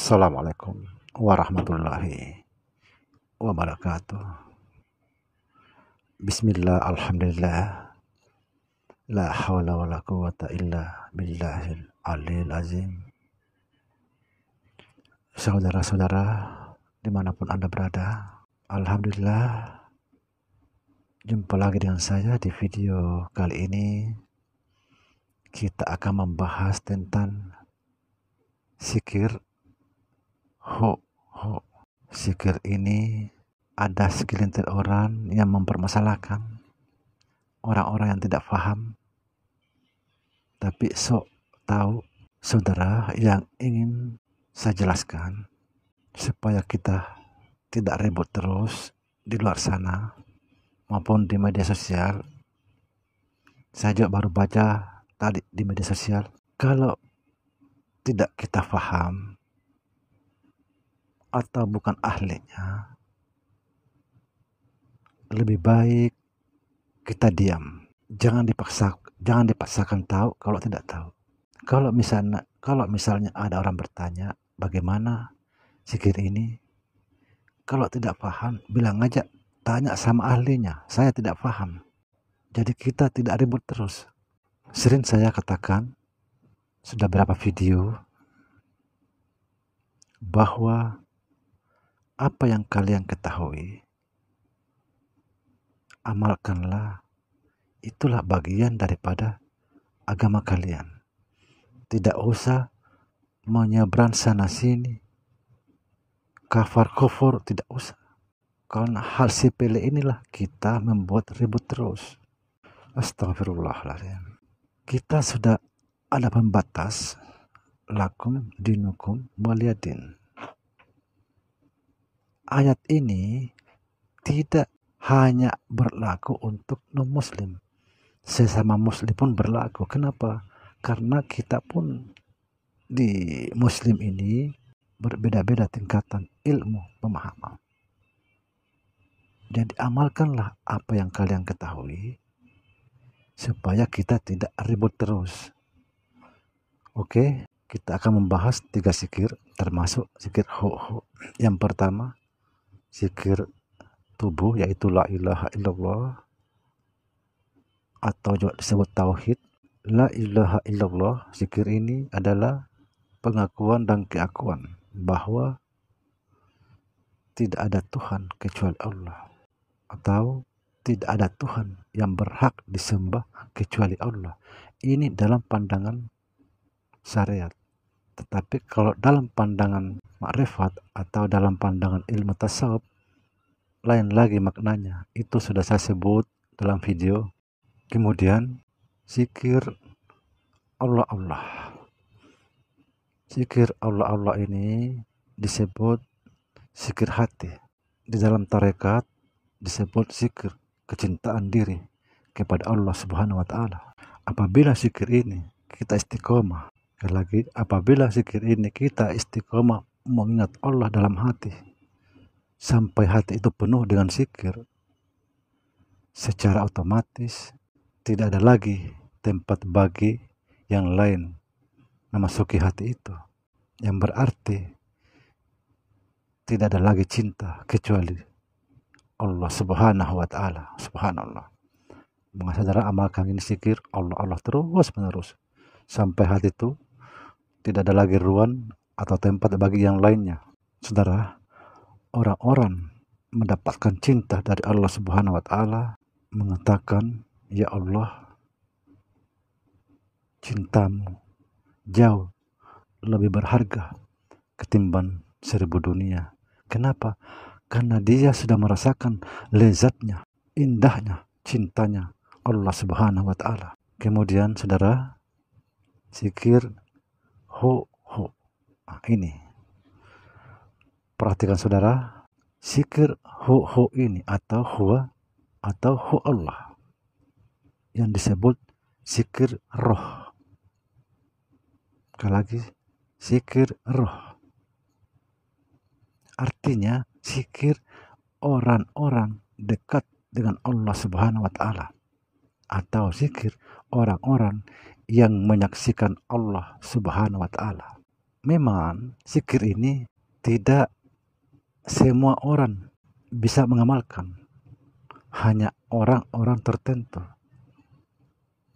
Assalamualaikum warahmatullahi wabarakatuh. Bismillah, alhamdulillah, la hawla wa la quwata illa billahil aliyil azim. Saudara-saudara dimanapun Anda berada, alhamdulillah, jumpa lagi dengan saya di video kali ini. Kita akan membahas tentang zikir ho. Zikir ini ada segelintir orang yang mempermasalahkan, orang-orang yang tidak paham. Tapi tahu saudara, yang ingin saya jelaskan supaya kita tidak ribut terus di luar sana maupun di media sosial. Saya juga baru baca tadi di media sosial, kalau tidak kita paham atau bukan ahlinya, lebih baik kita diam. Jangan dipaksakan tahu kalau tidak tahu. Kalau misalnya ada orang bertanya bagaimana zikir ini, kalau tidak paham bilang aja, tanya sama ahlinya, saya tidak paham. Jadi kita tidak ribut terus. Sering saya katakan, sudah berapa video, bahwa apa yang kalian ketahui, amalkanlah. Itulah bagian daripada agama kalian. Tidak usah menyeberang sana sini, kufur, tidak usah. Karena hal sepele inilah kita membuat ribut terus. Astagfirullahaladzim. Kita sudah ada pembatas, lakum dinukum waliyadin. Ayat ini tidak hanya berlaku untuk non-muslim, sesama muslim pun berlaku. Kenapa? Karena kita pun di muslim ini berbeda-beda tingkatan ilmu pemahaman. Jadi amalkanlah apa yang kalian ketahui supaya kita tidak ribut terus. Oke, kita akan membahas 3 zikir, termasuk zikir ho. Yang pertama, zikir tubuh, yaitu la ilaha illallah, atau juga disebut tauhid. La ilaha illallah, zikir ini adalah pengakuan dan keakuan bahwa tidak ada Tuhan kecuali Allah, atau tidak ada Tuhan yang berhak disembah kecuali Allah. Ini dalam pandangan syariat. Tetapi kalau dalam pandangan makrifat atau dalam pandangan ilmu tasawuf, lain lagi maknanya. Itu sudah saya sebut dalam video. Kemudian zikir Allah. Zikir Allah ini disebut zikir hati. Di dalam tarekat disebut zikir kecintaan diri kepada Allah Subhanahu wa Ta'ala. Apabila zikir ini kita istiqomah, apabila zikir ini kita istiqomah mengingat Allah dalam hati, sampai hati itu penuh dengan zikir, secara otomatis tidak ada lagi tempat bagi yang lain memasuki hati itu. Yang berarti tidak ada lagi cinta kecuali Allah Subhanahu wa Ta'ala. Subhanallah. Maka saudara, amalkan ini zikir Allah terus menerus sampai hati itu tidak ada lagi ruang atau tempat bagi yang lainnya. Saudara, orang-orang mendapatkan cinta dari Allah Subhanahu wa Ta'ala mengatakan, ya Allah, cintamu jauh lebih berharga ketimbang 1000 dunia. Kenapa? Karena dia sudah merasakan lezatnya, indahnya, cintanya Allah Subhanahu wa Ta'ala. Kemudian saudara, zikir ho. Ini perhatikan saudara, zikir ho ini atau huwa atau hu Allah yang disebut zikir roh. Sekali lagi, zikir roh. Artinya zikir orang-orang dekat dengan Allah Subhanahu wa Ta'ala, atau zikir orang-orang yang menyaksikan Allah Subhanahu wa Ta'ala. Memang zikir ini tidak semua orang bisa mengamalkan, hanya orang-orang tertentu.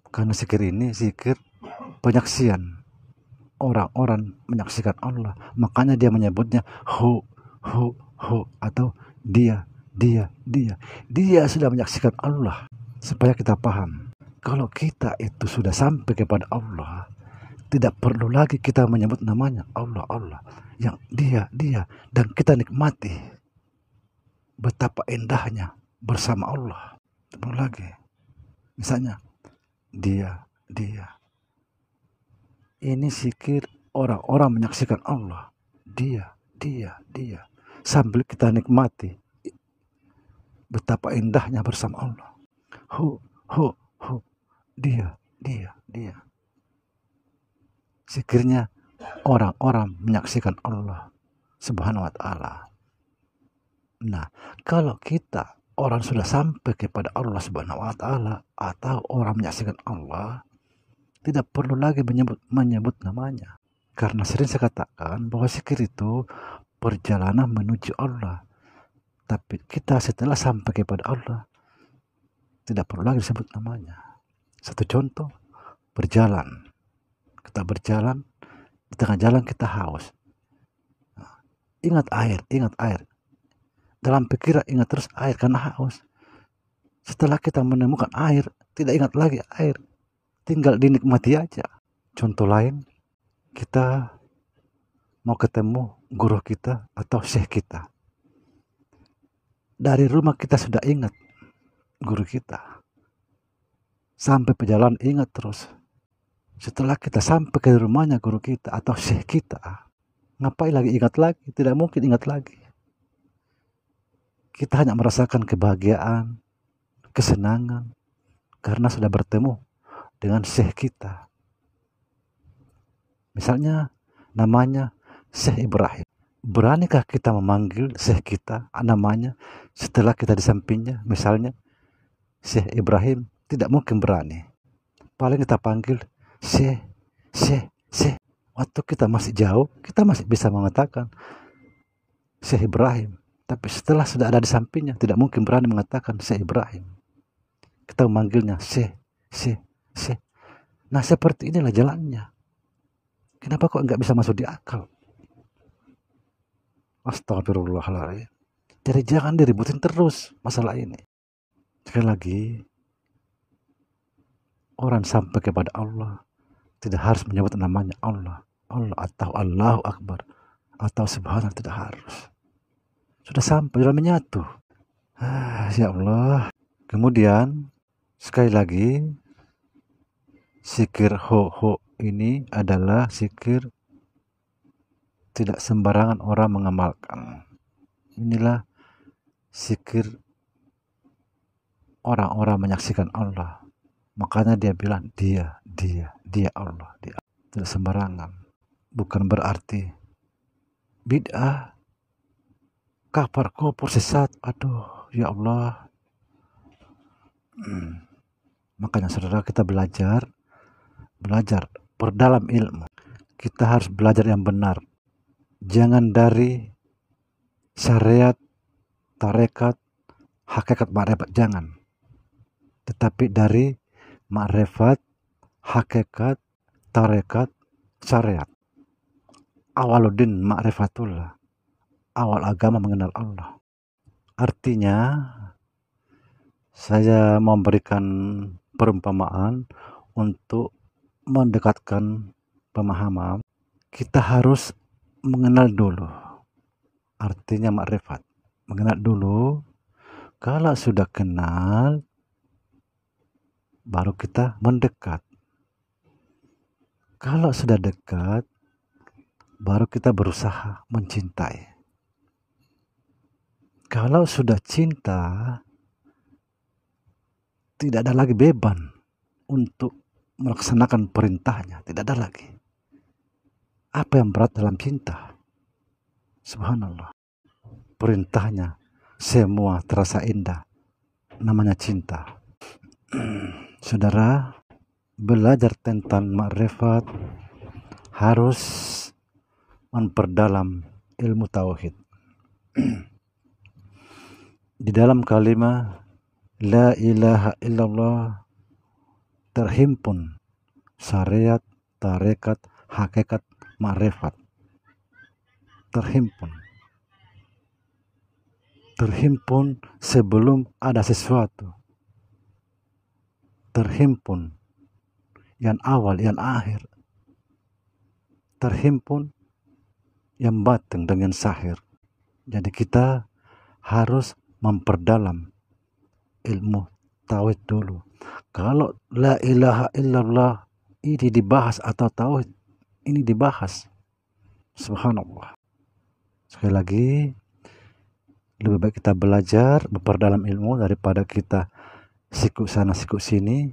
Karena zikir ini zikir penyaksian, orang-orang menyaksikan Allah, makanya dia menyebutnya hu atau dia sudah menyaksikan Allah. Supaya kita paham, kalau kita itu sudah sampai kepada Allah, tidak perlu lagi kita menyebut namanya Allah, yang dia, dan kita nikmati betapa indahnya bersama Allah. Tidak perlu lagi. Misalnya dia. Ini zikir orang-orang menyaksikan Allah. Dia. Sambil kita nikmati betapa indahnya bersama Allah. Hu. Dia. Zikirnya orang-orang menyaksikan Allah Subhanahu wa ta'ala. Nah, kalau kita orang sudah sampai kepada Allah Subhanahu wa ta'ala atau orang menyaksikan Allah, tidak perlu lagi menyebut namanya. Karena sering saya katakan bahwa zikir itu perjalanan menuju Allah. Tapi kita setelah sampai kepada Allah, tidak perlu lagi disebut namanya. Satu contoh, berjalan. Kita berjalan, di tengah jalan kita haus. Ingat air. Dalam pikiran ingat terus air karena haus. Setelah kita menemukan air, tidak ingat lagi air. Tinggal dinikmati aja. Contoh lain, kita mau ketemu guru kita atau syekh kita. Dari rumah kita sudah ingat guru kita. Sampai perjalanan ingat terus. Setelah kita sampai ke rumahnya guru kita atau syekh kita, ngapain lagi ingat lagi? Tidak mungkin ingat lagi. Kita hanya merasakan kebahagiaan, kesenangan, karena sudah bertemu dengan syekh kita. Misalnya namanya Syekh Ibrahim. Beranikah kita memanggil syekh kita namanya setelah kita di sampingnya? Misalnya Syekh Ibrahim, tidak mungkin berani. Paling kita panggil Syekh. Waktu kita masih jauh, kita masih bisa mengatakan Syekh Ibrahim. Tapi setelah sudah ada di sampingnya, tidak mungkin berani mengatakan Syekh Ibrahim. Kita memanggilnya Syekh. Nah, seperti inilah jalannya. Kenapa kok nggak bisa masuk di akal? Astagfirullahaladzim. Jadi jangan diributin terus masalah ini. Sekali lagi, orang sampai kepada Allah tidak harus menyebut namanya Allah atau Allahu Akbar atau Subhanallah, tidak harus. Sudah sampai, sudah menyatu. Ya Allah. Kemudian sekali lagi, zikir ho ini adalah zikir tidak sembarangan orang mengamalkan. Inilah zikir orang-orang menyaksikan Allah. Makanya dia bilang dia Allah, dia. Tidak sembarangan. Bukan berarti bid'ah, kafir, kufur, sesat. Aduh, ya Allah. Makanya saudara, kita belajar perdalam ilmu. Kita harus belajar yang benar. Jangan dari syariat, tarekat, hakikat, ma'rifat, jangan. Tetapi dari ma'rifat, hakikat, tarekat, syariat. Awaluddin ma'rifatullah. Awal agama mengenal Allah. Artinya, saya memberikan perumpamaan untuk mendekatkan pemahaman. Kita harus mengenal dulu. Artinya ma'rifat. Mengenal dulu. Kalau sudah kenal, baru kita mendekat. Kalau sudah dekat, baru kita berusaha mencintai. Kalau sudah cinta, tidak ada lagi beban untuk melaksanakan perintahnya. Tidak ada lagi. Apa yang berat dalam cinta? Subhanallah. Perintahnya semua terasa indah. Namanya cinta. Saudara, belajar tentang ma'rifat harus memperdalam ilmu tauhid. Di dalam kalimat la ilaha illallah terhimpun syariat, tarekat, hakikat, ma'rifat. Terhimpun sebelum ada sesuatu. Terhimpun yang awal, yang akhir. Terhimpun yang batin dengan zahir. Jadi kita harus memperdalam ilmu tauhid dulu. Kalau la ilaha illallah ini dibahas atau tauhid ini dibahas, subhanallah. Sekali lagi, lebih baik kita belajar memperdalam ilmu daripada kita sikut sana sikut sini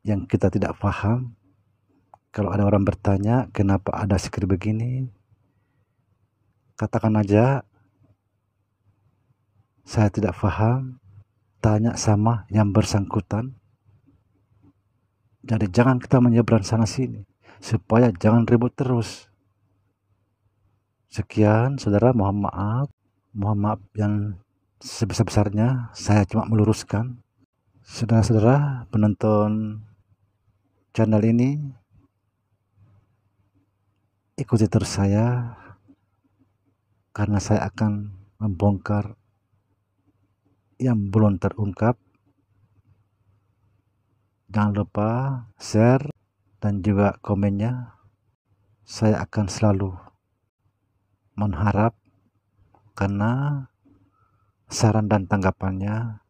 yang kita tidak paham. Kalau ada orang bertanya kenapa ada zikir begini, katakan aja saya tidak paham, tanya sama yang bersangkutan. Jadi jangan kita menyeberang sana sini supaya jangan ribut terus. Sekian saudara, mohon maaf yang sebesar-besarnya. Saya cuma meluruskan. Saudara-saudara penonton channel ini, ikuti terus saya karena saya akan membongkar yang belum terungkap. Jangan lupa share dan juga komennya. Saya akan selalu mengharap karena saran dan tanggapannya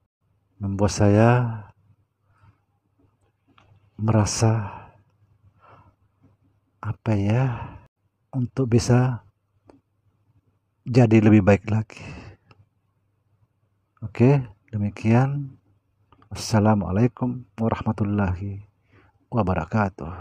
membuat saya merasa untuk bisa jadi lebih baik lagi. Oke, demikian. Assalamualaikum warahmatullahi wabarakatuh.